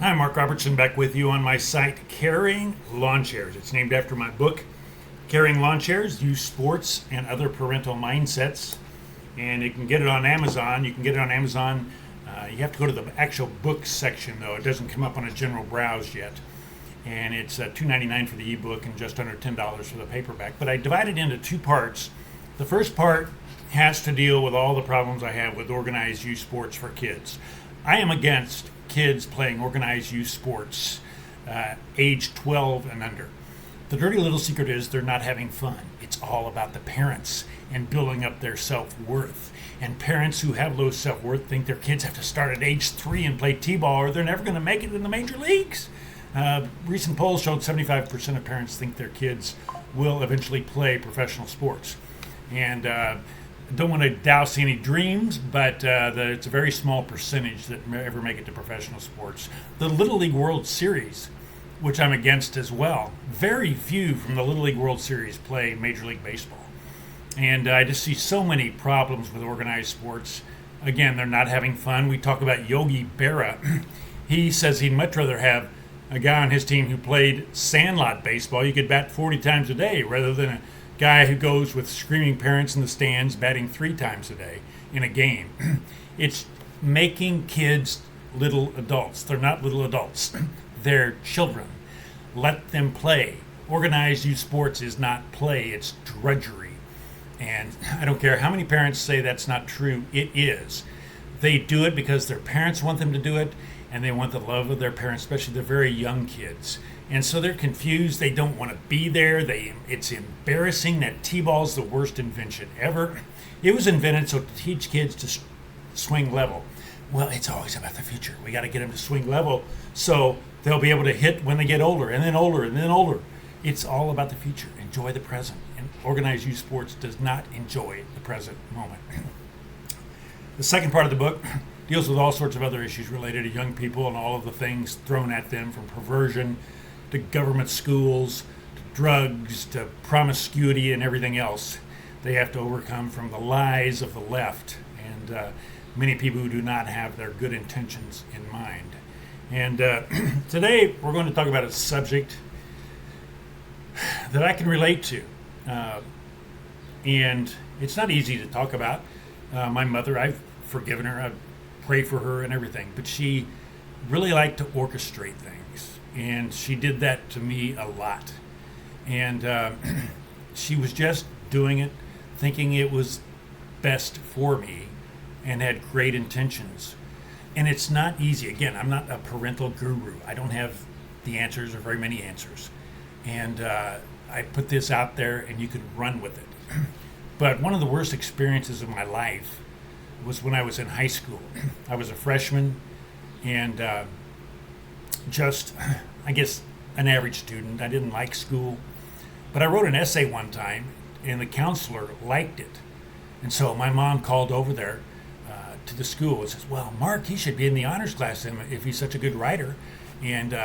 Hi, Mark Robertson back with you on my site, Carrying Lawn Chairs. It's named after my book, Carrying Lawn Chairs, Youth Sports and Other Parental Mindsets. And you can get it on Amazon. You have to go to the actual book section, though. It doesn't come up on a general browse yet. And it's $2.99 for the ebook and just under $10 for the paperback. But I divide it into two parts. The first part has to deal with all the problems I have with organized youth sports for kids. I am against kids playing organized youth sports age 12 and under. The dirty little secret is they're not having fun. It's all about the parents and building up their self-worth. And parents who have low self-worth think their kids have to start at age 3 and play t-ball or they're never going to make it in the major leagues. Recent polls showed 75% of parents think their kids will eventually play professional sports. And don't want to douse any dreams, but it's a very small percentage that ever make it to professional sports. The Little League World Series, which I'm against as well, very few from the Little League World Series play Major League Baseball. And I just see so many problems with organized sports. Again, they're not having fun. We talk about Yogi Berra. He says he'd much rather have a guy on his team who played sandlot baseball. You could bat 40 times a day rather than a guy who goes with screaming parents in the stands batting 3 times a day in a game. It's making kids little adults. They're not little adults. They're children. Let them play. Organized youth sports is not play, it's drudgery. And I don't care how many parents say that's not true, it is. They do it because their parents want them to do it, and they want the love of their parents, especially the very young kids. And so they're confused. They don't want to be there. It's embarrassing that T-ball's the worst invention ever. It was invented so to teach kids to swing level. Well, it's always about the future. We got to get them to swing level so they'll be able to hit when they get older, and then older, and then older. It's all about the future. Enjoy the present. And organized youth sports does not enjoy the present moment. The second part of the book deals with all sorts of other issues related to young people and all of the things thrown at them, from perversion to government schools, to drugs, to promiscuity and everything else they have to overcome from the lies of the left and many people who do not have their good intentions in mind. And today we're going to talk about a subject that I can relate to. And it's not easy to talk about. My mother, I've forgiven her, I've prayed for her and everything, but she really liked to orchestrate things. And she did that to me a lot. And she was just doing it, thinking it was best for me, and had great intentions. And it's not easy. Again, I'm not a parental guru. I don't have the answers or very many answers. And I put this out there and you can run with it. But one of the worst experiences of my life was when I was in high school. I was a freshman and just, I guess, an average student. I didn't like school. But I wrote an essay one time and the counselor liked it. And so my mom called over there to the school and says, well, Mark, he should be in the honors class if he's such a good writer. And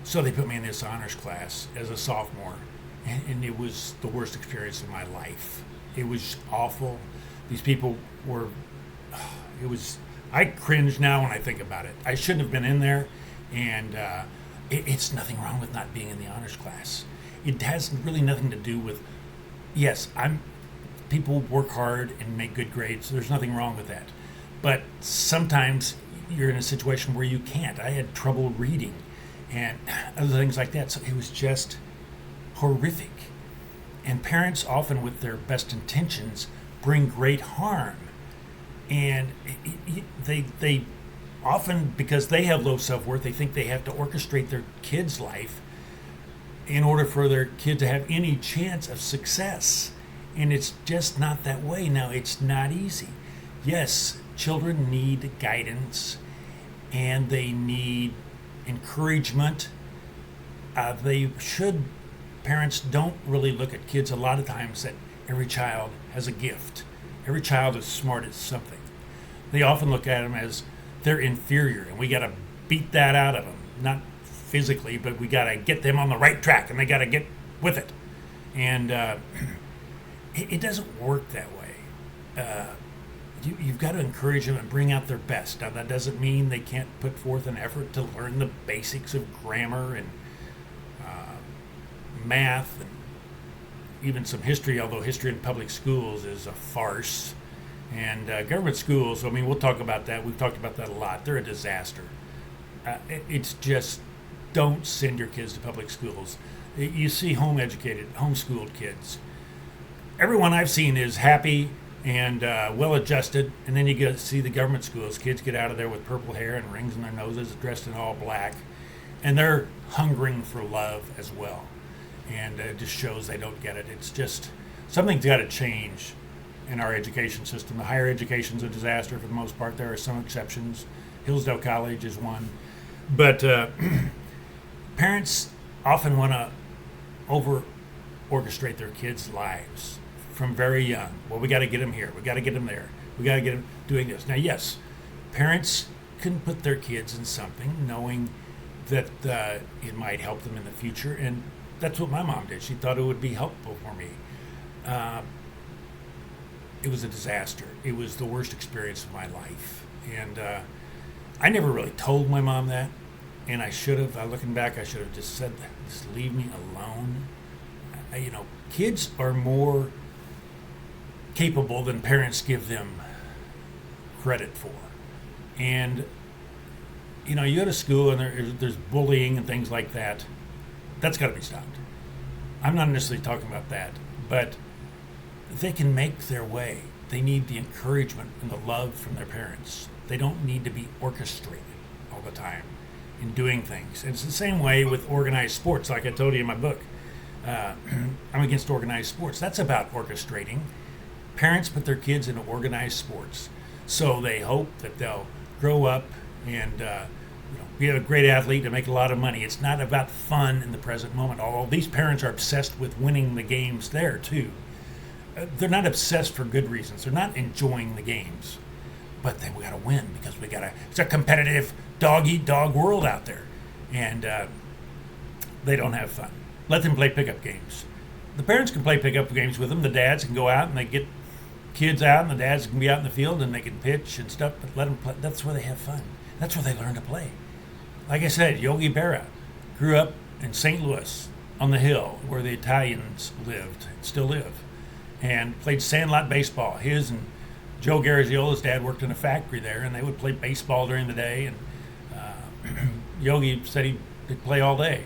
so they put me in this honors class as a sophomore. And it was the worst experience of my life. It was awful. These people were, I cringe now when I think about it. I shouldn't have been in there. And it's nothing wrong with not being in the honors class. It has really nothing to do with, yes, people work hard and make good grades. So there's nothing wrong with that. But sometimes you're in a situation where you can't. I had trouble reading and other things like that. So it was just horrific. And parents often, with their best intentions, bring great harm. And they often, because they have low self-worth, they think they have to orchestrate their kid's life in order for their kid to have any chance of success. And it's just not that way. Now, it's not easy. Yes, children need guidance and they need encouragement. Parents don't really look at kids a lot of times that every child has a gift. Every child is smart at something. They often look at them as they're inferior and we got to beat that out of them. Not physically, but we got to get them on the right track and they got to get with it. And it doesn't work that way. you've got to encourage them and bring out their best. Now, that doesn't mean they can't put forth an effort to learn the basics of grammar and math and even some history, although history in public schools is a farce. And government schools, I mean, we'll talk about that. We've talked about that a lot. They're a disaster. It's just, don't send your kids to public schools. You see homeschooled kids. Everyone I've seen is happy and well-adjusted, and then you get to see the government schools. Kids get out of there with purple hair and rings in their noses, dressed in all black, and they're hungering for love as well. And it just shows they don't get it. It's just, something's got to change in our education system. The higher education's a disaster for the most part. There are some exceptions. Hillsdale College is one. But parents often want to over-orchestrate their kids' lives from very young. Well, we got to get them here. We got to get them there. We got to get them doing this. Now, yes, parents can put their kids in something knowing that it might help them in the future. And that's what my mom did. She thought it would be helpful for me. It was a disaster. It was the worst experience of my life. And I never really told my mom that. And I should have. Looking back, I should have just said that. Just leave me alone. Kids are more capable than parents give them credit for. And, you go to school and there's bullying and things like that. That's got to be stopped. I'm not necessarily talking about that, but they can make their way. They need the encouragement and the love from their parents. They don't need to be orchestrated all the time in doing things. And it's the same way with organized sports, like I told you in my book. I'm against organized sports. That's about orchestrating. Parents put their kids into organized sports, so they hope that they'll grow up and be a great athlete and make a lot of money. It's not about fun in the present moment, although these parents are obsessed with winning the games there too. They're not obsessed for good reasons. They're not enjoying the games, but we got to win because it's a competitive dog-eat-dog world out there, and they don't have fun. Let them play pickup games. The parents can play pickup games with them. The dads can go out and they get kids out, and the dads can be out in the field and they can pitch and stuff, but let them play. That's where they have fun. That's where they learn to play. Like I said, Yogi Berra grew up in St. Louis on the hill where the Italians lived, still live, and played sandlot baseball. His and Joe Garagiola's dad worked in a factory there, and they would play baseball during the day, and Yogi said he'd play all day,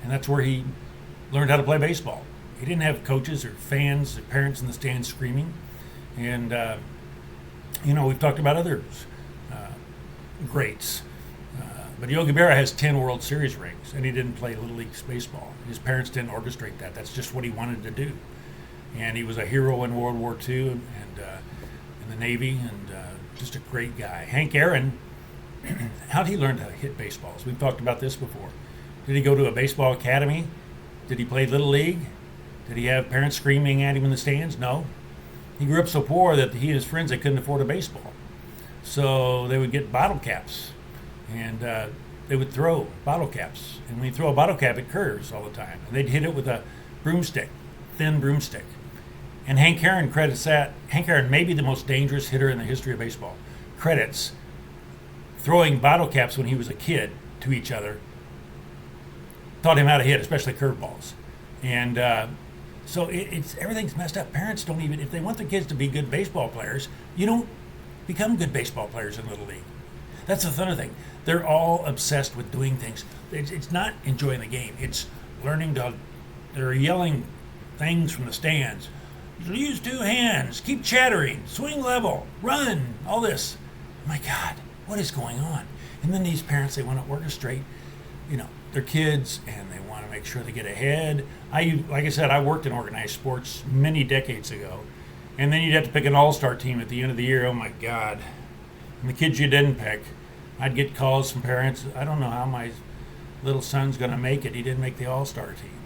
and that's where he learned how to play baseball. He didn't have coaches or fans or parents in the stands screaming. And, we've talked about others, greats. But Yogi Berra has 10 World Series rings, and he didn't play Little League baseball. His parents didn't orchestrate that. That's just what he wanted to do. And he was a hero in World War II and in the Navy, and just a great guy. Hank Aaron, how'd he learn to hit baseballs? We've talked about this before. Did he go to a baseball academy? Did he play Little League? Did he have parents screaming at him in the stands? No. He grew up so poor that he and his friends, they couldn't afford a baseball. So they would get bottle caps, and they would throw bottle caps. And when you throw a bottle cap, it curves all the time. And they'd hit it with a broomstick, thin broomstick. And Hank Aaron credits that. Hank Aaron may be the most dangerous hitter in the history of baseball. Credits throwing bottle caps when he was a kid to each other. Taught him how to hit, especially curveballs. And so it's everything's messed up. Parents don't even, if they want their kids to be good baseball players, you don't become good baseball players in Little League. That's the other thing. They're all obsessed with doing things. It's not enjoying the game. It's learning they're yelling things from the stands. Use two hands, keep chattering, swing level, run, all this. My God, what is going on? And then these parents, they want to orchestrate, their kids, and they want to make sure they get ahead. Like I said, I worked in organized sports many decades ago, and then you'd have to pick an all-star team at the end of the year. Oh my God. And the kids you didn't pick, I'd get calls from parents, I don't know how my little son's going to make it. He didn't make the all-star team.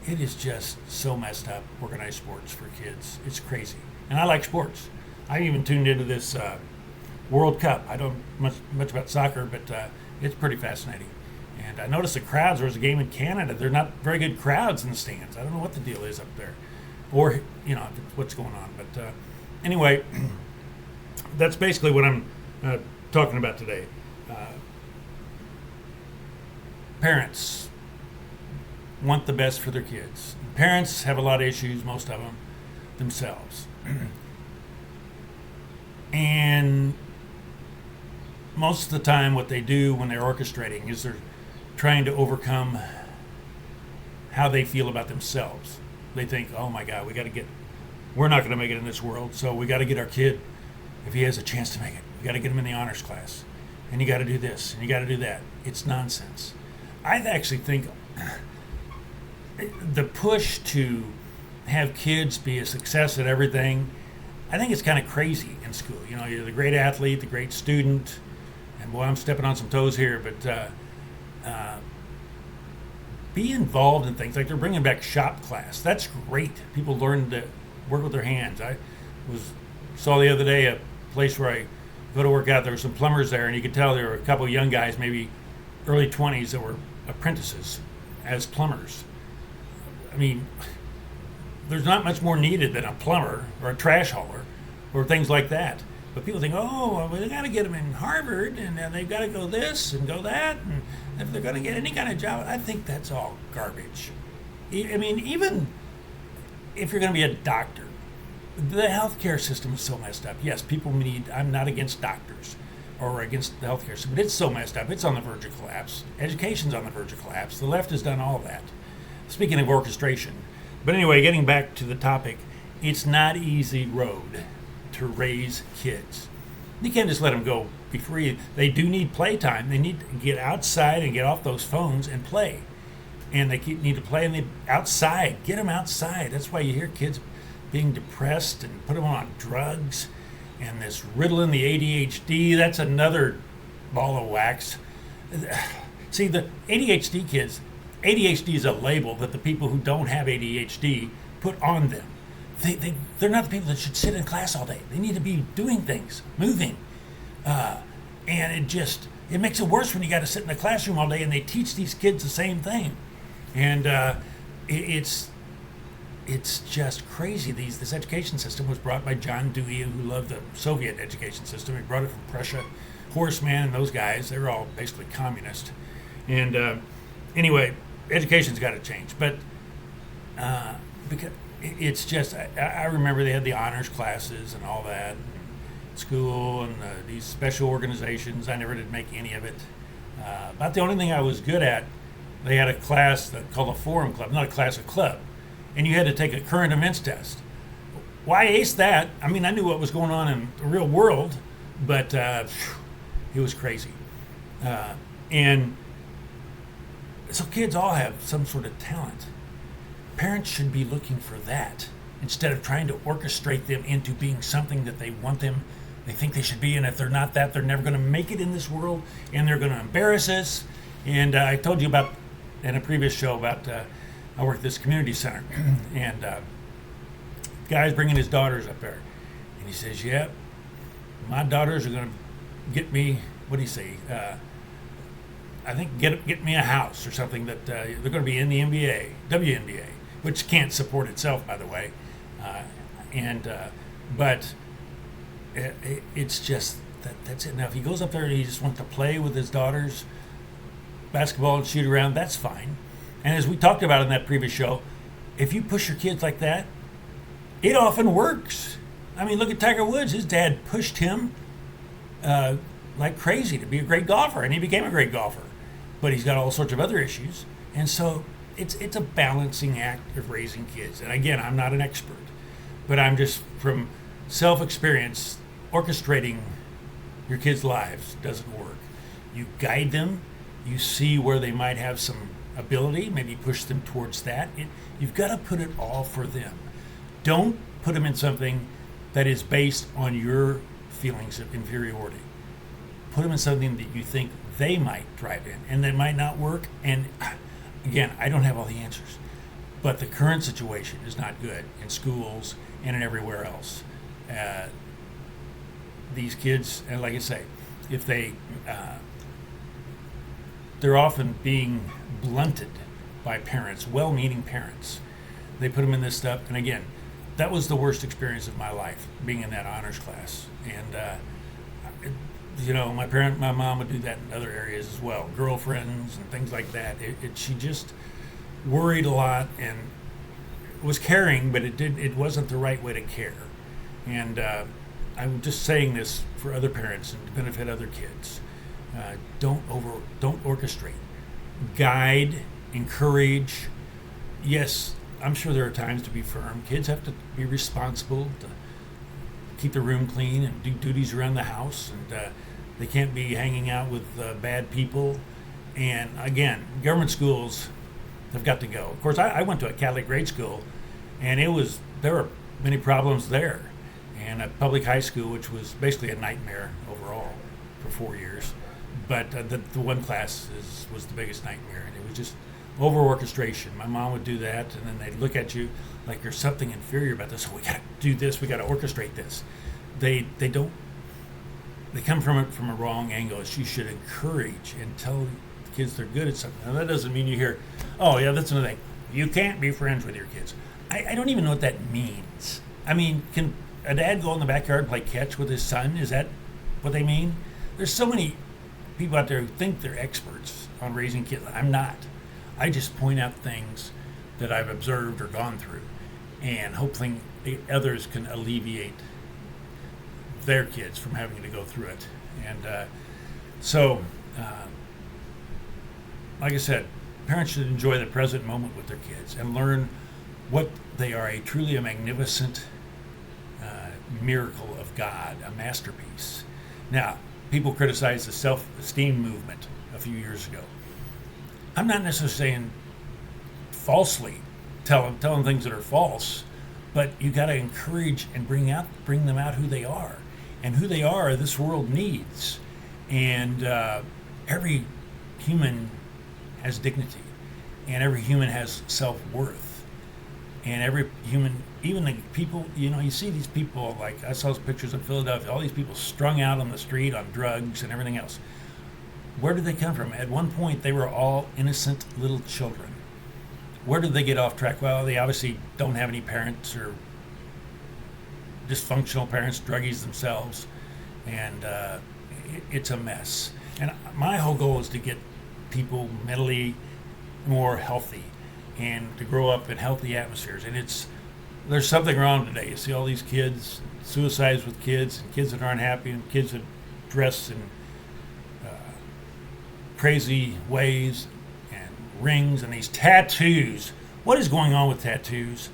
It is just so messed up, organized sports for kids. It's crazy. And I like sports. I even tuned into this World Cup. I don't much about soccer, but it's pretty fascinating. And I noticed the crowds, there was a game in Canada, they're not very good crowds in the stands. I don't know what the deal is up there. Or, what's going on. But anyway, that's basically what I'm talking about today. Parents want the best for their kids. Parents have a lot of issues, most of them themselves. And most of the time, what they do when they're orchestrating is they're trying to overcome how they feel about themselves. They think, oh my God, we're not going to make it in this world, so we got to get our kid, if he has a chance to make it, we got to get him in the honors class. And you got to do this, and you got to do that. It's nonsense. I actually think the push to have kids be a success at everything, I think it's kind of crazy in school. You know, you're the great athlete, the great student, and boy, I'm stepping on some toes here, but be involved in things like they're bringing back shop class. That's great. People learn to work with their hands. I saw the other day a place where I go to work out. There were some plumbers there, and you could tell there were a couple of young guys, maybe early 20s, that were apprentices as plumbers. I mean, there's not much more needed than a plumber or a trash hauler or things like that. But people think, oh, well, they got to get them in Harvard, and they've got to go this and go that, and if they're going to get any kind of job, I think that's all garbage. I mean, even if you're going to be a doctor, the healthcare system is so messed up. Yes, I'm not against doctors or against the healthcare system, but it's so messed up. It's on the verge of collapse. Education's on the verge of collapse. The left has done all of that. Speaking of orchestration. But anyway, getting back to the topic, it's not easy road to raise kids. You can't just let them go be free. They do need playtime. They need to get outside and get off those phones and play. And they need to play outside. Get them outside. That's why you hear kids being depressed and put them on drugs. And this Ritalin, the ADHD, that's another ball of wax. See, the ADHD kids, ADHD is a label that the people who don't have ADHD put on them. They're not the people that should sit in class all day. They need to be doing things, moving. And it makes it worse when you got to sit in the classroom all day and they teach these kids the same thing. And it's just crazy. This education system was brought by John Dewey, who loved the Soviet education system. He brought it from Prussia. Horseman and those guys, they were all basically communist. And anyway, education's got to change. But because it's just, I remember they had the honors classes and all that, and school and these special organizations. I never did make any of it. About the only thing I was good at, they had a class called a forum club, not a class, a club. And you had to take a current events test. Well, I aced that. I mean, I knew what was going on in the real world, but it was crazy. And so kids all have some sort of talent. Parents should be looking for that instead of trying to orchestrate them into being something that they want them, they think they should be. And if they're not that, they're never going to make it in this world, and they're going to embarrass us. And I told you about in a previous show about I work at this community center, and guy's bringing his daughters up there, and he says, "Yep, my daughters are going to get me. What do you say? I think get me a house or something that they're going to be in the NBA, WNBA, which can't support itself, by the way, but it's just that's it. Now, if he goes up there and he just wants to play with his daughters, basketball and shoot around, that's fine. And as we talked about in that previous show, if you push your kids like that, it often works. I mean, look at Tiger Woods. His dad pushed him like crazy to be a great golfer, and he became a great golfer. But he's got all sorts of other issues. And so it's a balancing act of raising kids. And again, I'm not an expert, but I'm just from self-experience, orchestrating your kids' lives doesn't work. You guide them, you see where they might have some ability, maybe push them towards that. You've got to put it all for them. Don't put them in something that is based on your feelings of inferiority. Put them in something that you think they might thrive in, and that might not work. And again, I don't have all the answers, but the current situation is not good in schools and in everywhere else. These kids, and like I say, if they're often being blunted by parents, well-meaning parents. They put them in this stuff, and again, that was the worst experience of my life, being in that honors class. And my mom would do that in other areas as well, girlfriends and things like that. She just worried a lot and was caring, but it wasn't the right way to care. And I'm just saying this for other parents and to benefit other kids. Don't orchestrate. Guide, encourage. Yes, I'm sure there are times to be firm. Kids have to be responsible, to keep the room clean and do duties around the house, and they can't be hanging out with bad people. And again, government schools have got to go. Of course, I went to a Catholic grade school, and there were many problems there. And a public high school, which was basically a nightmare overall for 4 years. But the one class was the biggest nightmare, and it was just over orchestration. My mom would do that, and then they'd look at you like there's something inferior about this. Oh, we got to do this. We got to orchestrate this. They come from it from a wrong angle. You should encourage and tell the kids they're good at something. Now that doesn't mean you hear, oh yeah, that's another thing. You can't be friends with your kids. I don't even know what that means. I mean, can a dad go in the backyard and play catch with his son? Is that what they mean? There's so many people out there who think they're experts on raising kids. I'm not. I just point out things that I've observed or gone through, and hopefully others can alleviate their kids from having to go through it. And like I said, parents should enjoy the present moment with their kids and learn what they are, truly a magnificent miracle of God, a masterpiece. Now, people criticize the self-esteem movement a few years ago. I'm not necessarily saying falsely, tell them things that are false, but you got to encourage and bring them out who they are, and who they are this world needs. And every human has dignity, and every human has self-worth. And every human, even the people, you see these people, like I saw pictures of Philadelphia, all these people strung out on the street on drugs and everything else. Where did they come from? At one point, they were all innocent little children. Where did they get off track? Well, they obviously don't have any parents or dysfunctional parents, druggies themselves, and it's a mess. And my whole goal is to get people mentally more healthy and to grow up in healthy atmospheres. And there's something wrong today. You see all these kids, suicides with kids, and kids that aren't happy, and kids that dress in crazy ways, and rings, and these tattoos. What is going on with tattoos?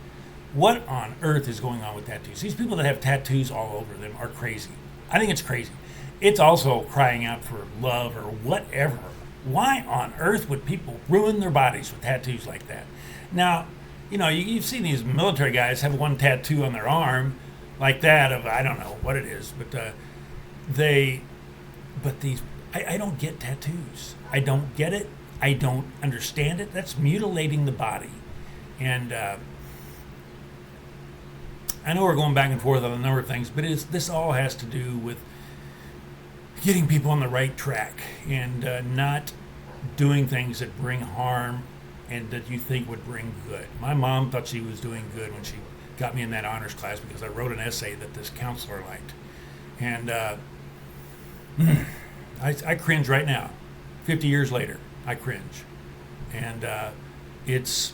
What on earth is going on with tattoos? These people that have tattoos all over them are crazy. I think it's crazy. It's also crying out for love or whatever. Why on earth would people ruin their bodies with tattoos like that? Now, you've seen these military guys have one tattoo on their arm like that of, I don't know what it is, but I don't get tattoos. I don't get it. I don't understand it. That's mutilating the body. And I know we're going back and forth on a number of things, but this all has to do with getting people on the right track and not doing things that bring harm and that you think would bring good. My mom thought she was doing good when she got me in that honors class because I wrote an essay that this counselor liked. And I cringe right now. 50 years later, I cringe. And it's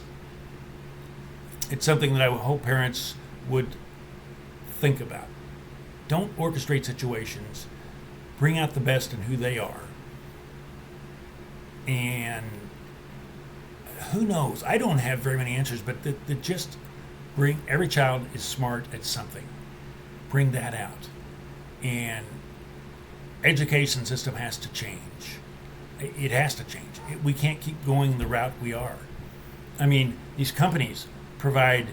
something that I hope parents would think about. Don't orchestrate situations. Bring out the best in who they are. And who knows? I don't have very many answers, but just bring, every child is smart at something. Bring that out. And education system has to change. It has to change. We can't keep going the route we are. I mean, these companies provide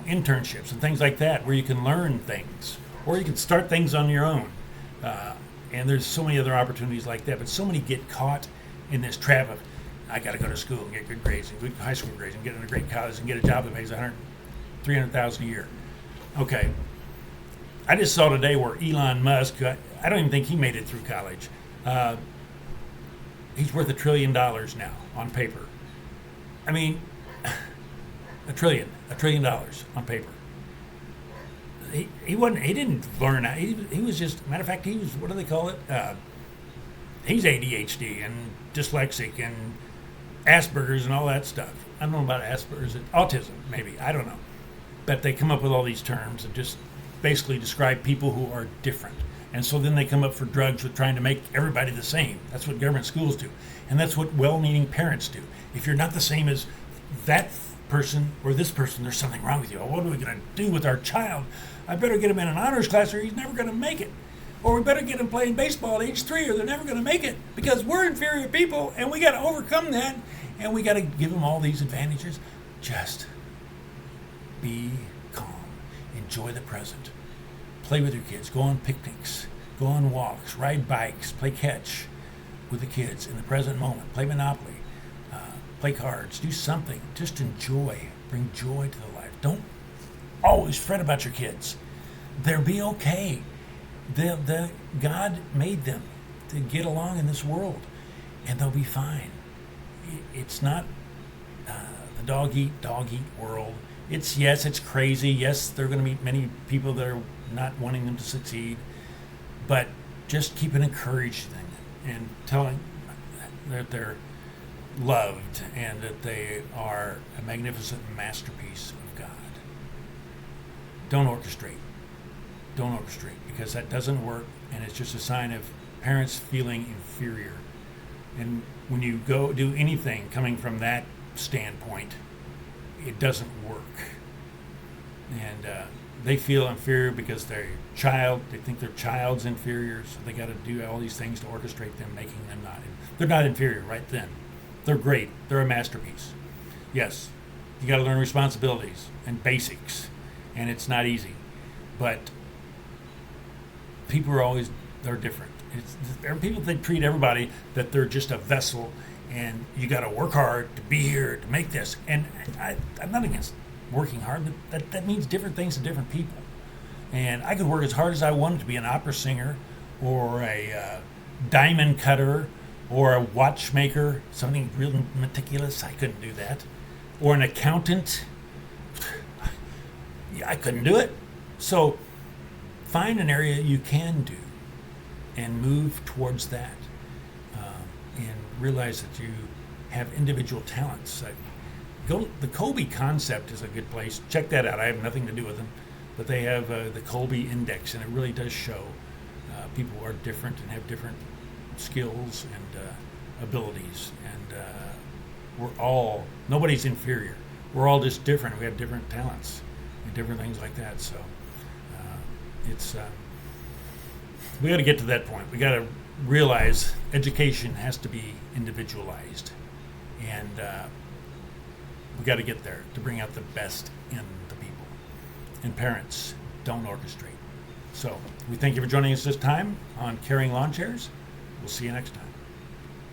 internships and things like that where you can learn things, or you can start things on your own. And there's so many other opportunities like that, but so many get caught in this trap of, I got to go to school and get good grades and good high school grades and get into a great college and get a job that pays $300,000 a year. Okay. I just saw today where Elon Musk, I don't even think he made it through college. He's worth $1 trillion now on paper. I mean, a trillion dollars on paper. He didn't learn that. He was just, matter of fact, he was, what do they call it? He's ADHD and dyslexic and Asperger's and all that stuff. I don't know about Asperger's, autism maybe, I don't know. But they come up with all these terms and just basically describe people who are different. And so then they come up for drugs with trying to make everybody the same. That's what government schools do. And that's what well-meaning parents do. If you're not the same as that person or this person, there's something wrong with you. Oh, what are we going to do with our child? I better get him in an honors class or he's never going to make it. Or we better get him playing baseball at age 3 or they're never going to make it because we're inferior people and we got to overcome that and we got to give them all these advantages. Just be calm. Enjoy the present. Play with your kids. Go on picnics. Go on walks. Ride bikes. Play catch with the kids in the present moment. Play Monopoly. Play cards. Do something. Just enjoy. Bring joy to the life. Don't always fret about your kids. They'll be okay. God made them to get along in this world, and they'll be fine. It's not the dog eat world. It's crazy. Yes, they're going to meet many people that are not wanting them to succeed, but just keep it encouraging and telling that they're loved and that they are a magnificent masterpiece of God. Don't orchestrate. Don't orchestrate because that doesn't work and it's just a sign of parents feeling inferior. And when you go do anything coming from that standpoint, it doesn't work. And they feel inferior because their child, they think their child's inferior, so they got to do all these things to orchestrate them, making them not. They're not inferior right then. They're great. They're a masterpiece. Yes, you got to learn responsibilities and basics, and it's not easy. But people they're different. There are people that treat everybody that they're just a vessel, and you got to work hard to be here to make this. And I'm not against working hard, but that means different things to different people. And I could work as hard as I wanted to be an opera singer or a diamond cutter or a watchmaker, something real meticulous. I couldn't do that. Or an accountant. Yeah, I couldn't do it. So find an area you can do and move towards that, and realize that you have individual talents. The Colby Concept is a good place. Check that out. I have nothing to do with them, but they have the Colby Index, and it really does show people are different and have different skills and abilities, and nobody's inferior. We're all just different. We have different talents and different things like that. So we got to get to that point. We got to realize education has to be individualized, and we got to get there to bring out the best in the people. And parents, don't orchestrate. So we thank you for joining us this time on Carrying Lawn Chairs. We'll see you next time.